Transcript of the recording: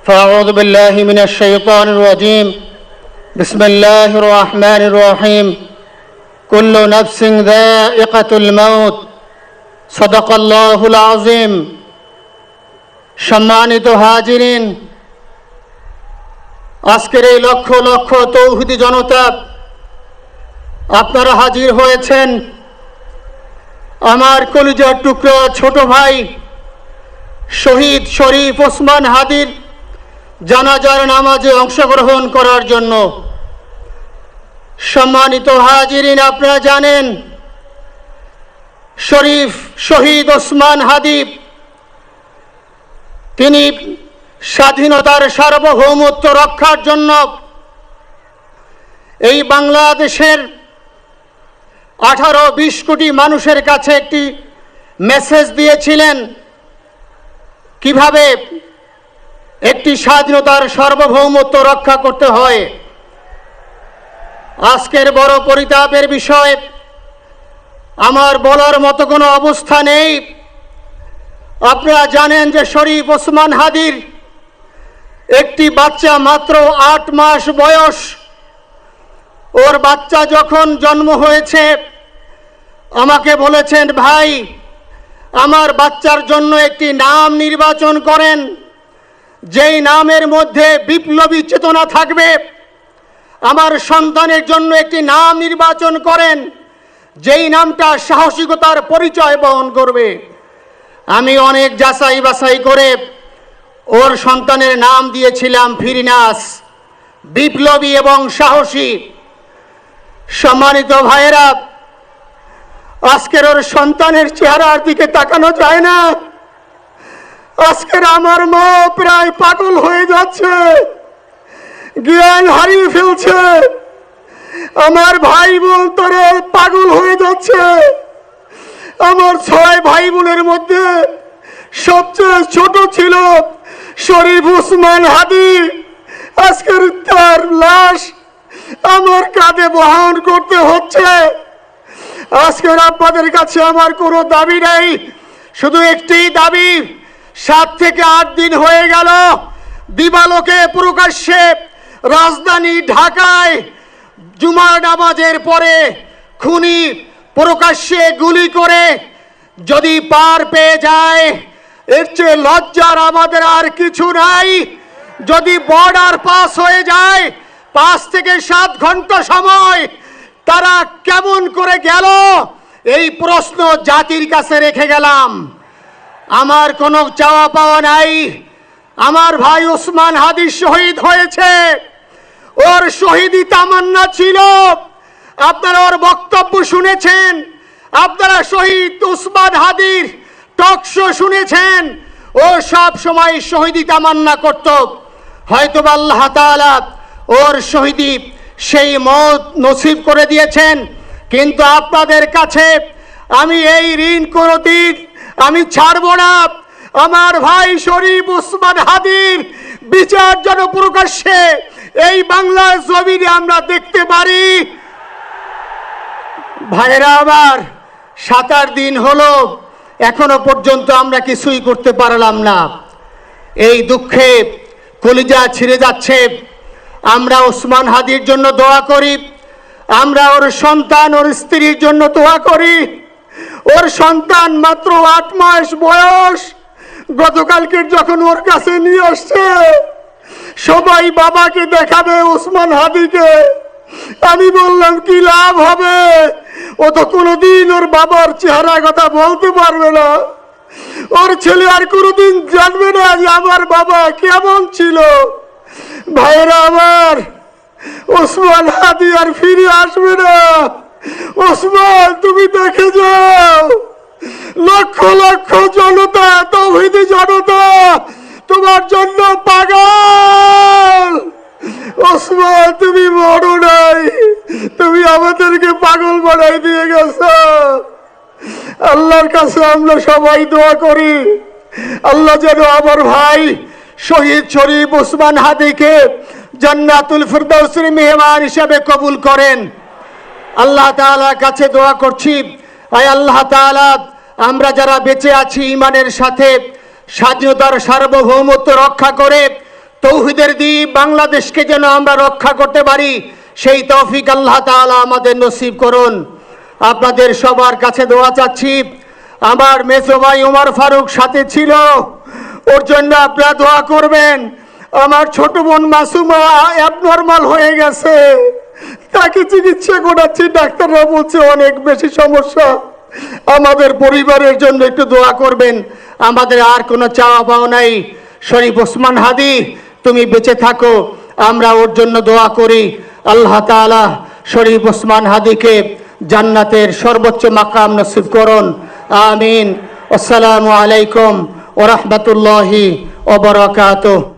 فأعوذ بالله من الشيطان الرجيم بسم الله الرحمن الرحيم كل نفس ذائقة الموت صدق الله العظيم সম্মানিত হাজিরিন, আজকের এই লক্ষ লক্ষ তৌহিদি জনতা আপনারা হাজির হয়েছেন আমার কলিজার টুকরা ছোট ভাই শহীদ শরীফ ওসমান হাদির জানাজার নামাজে অংশগ্রহণ করার জন্য। সম্মানিত হাজিরিন, আপনারা জানেন শহীদ ওসমান হাদি তিনি স্বাধীনতার সার্বভৌমত্ব রক্ষার জন্য এই বাংলাদেশের 18-20 কোটি মানুষের কাছে একটি মেসেজ দিয়েছিলেন কিভাবে একটি স্বাধীনতার সার্বভৌমত্ব রক্ষা করতে হয়। আজকের বড় পরিতাপের বিষয়, আমার বলার মতো কোনো অবস্থা নেই। আপনারা জানেন যে শরীফ ওসমান হাদির একটি বাচ্চা মাত্র 8 মাস বয়স। ওর বাচ্চা যখন জন্ম হয়েছে আমাকে বলেছেন, ভাই আমার বাচ্চার জন্য একটি নাম নির্বাচন করেন, যেই নামের মধ্যে বিপ্লবী চেতনা থাকবে। আমার সন্তানের জন্য একটি নাম নির্বাচন করেন, যেই নামটা সাহসিকতার পরিচয় বহন করবে। আমি অনেক যাচাই বাছাই করে ওর সন্তানের নাম দিয়েছিলাম ফিরিনাস, বিপ্লবী এবং সাহসী। সম্মানিত ভাইয়েরা, আজকের ওর সন্তানের চেহারার দিকে তাকানো যায় না। আজকের আমার মা প্রায় পাগল হয়ে যাচ্ছে, জ্ঞান হারিয়ে ফেলছে। আমার ভাই বোন তারা পাগল হয়ে যাচ্ছে। আমার 6 ভাই বোনের মধ্যে সবচেয়ে ছোট ছিল শরীফ ওসমান হাদি। আজকের তার লাশ আমার কাঁধে বহন করতে হচ্ছে। আজকের আপনাদের কাছে আমার কোনো দাবি নাই, শুধু একটি দাবি। 7 থেকে 8 দিন হয়ে গেল দিবালোকে প্রকাশ্যে রাজধানী ঢাকায় জুমার নামাজের পরে খুনি প্রকাশ্যে গুলি করে যদি পার পেয়ে যায়, এর চেয়ে লজ্জার আমাদের আর কিছু নাই। যদি বর্ডার পাস হয়ে যায়, 5 থেকে 7 ঘন্টা সময় তারা কেমন করে গেল, এই প্রশ্ন জাতির কাছে রেখে গেলাম। আমার কোনো চাওয়া পাওয়া নাই। আমার ভাই ওসমান হাদি শহীদ হয়েছে, ওর শহীদি তামান্না ছিল। আপনারা ওর বক্তব্য শুনেছেন, আপনারা শহীদ ওসমান হাদির টক শো শুনেছেন। ও সব সময় শহীদি তামান্না করত। হয়তো আল্লাহ তাআলা ওর শহীদি সেই মত নসিব করে দিয়েছেন। কিন্তু আপনাদের কাছে আমি এই ঋণ কোনোদিন আমি ছাড়ব না। আমার ভাই শরীফ ওসমান হাদির বিচার যেন প্রকাশ্যে এই বাংলার জমিনে আমরা দেখতে পারি। ভাইরা আমার, 7-8 দিন হলো, এখনো পর্যন্ত আমরা কিছুই করতে পারলাম না। এই দুঃখে কলিজা ছিঁড়ে যাচ্ছে। আমরা ওসমান হাদির জন্য দোয়া করি, আমরা ওর সন্তান ওর স্ত্রীর জন্য দোয়া করি। ওর সন্তান মাত্র 8 মাস বয়স। গতকালকে যখন ওর কাছে নিয়ে আসছে, সবাই বাবাকে দেখাবে ওসমান হাদিকে। আমি বললাম কি লাভ হবে, ও তো কোনোদিন ওর বাবার চেহারা কথা বলতে পারবে না। ওর ছেলে আর কোনোদিন জানবে না যে আমার বাবা কেমন ছিল। ভাইরা আমার, ওসমান হাদি আর ফিরে আসবে না। ওসমান, তুমি দেখে যাও, লক্ষ লক্ষ জনতা, তৌহিদি জনতা তোমার জন্য পাগল। ওসমান, তুমি বড় নাই, তুমি আমাদেরকে পাগল বানাই দিয়ে গেছো। আল্লাহর কাছে আমরা সবাই দোয়া করি, আল্লাহ যেন আমার ভাই শহীদ শরীফ ওসমান হাদিকে জান্নাতুল ফিরদাউসের মেহমান হিসেবে কবুল করেন। আল্লাহ তাআলার কাছে দোয়া করছি, আয় আল্লাহ তাআলা, আমরা যারা বেঁচে আছি ইমানের সাথে স্বাধীনতার সার্বভৌমত্ব রক্ষা করে তৌহিদের দ্বীপ বাংলাদেশকে যেন আমরা রক্ষা করতে পারি, সেই তৌফিক আল্লাহ তাআলা আমাদের নসিব করুন। আপনাদের সবার কাছে দোয়া চাচ্ছি। আমার মেজো ভাই ওমর ফারুক সাথে ছিল, ওর জন্য আপনারা দোয়া করবেন। আমার ছোট বোন মাসুমা অ্যাবনর্মাল হয়ে গেছে, তাকে চিকিৎসা করাচ্ছি, ডাক্তাররা বলছে অনেক বেশি সমস্যা। আমাদের পরিবারের জন্য একটু দোয়া করবেন। আমাদের আর কোনো চাওয়া পাওয়া নাই। শরীফ ওসমান হাদি তুমি বেঁচে থাকো, আমরা ওর জন্য দোয়া করি। আল্লাহ তাআলা শরীফ ওসমান হাদিকে জান্নাতের সর্বোচ্চ মাকাম নসিব করুন, আমিন। আসসালামু আলাইকুম ওয়া রাহমাতুল্লাহি ওয়া বারাকাতুহু।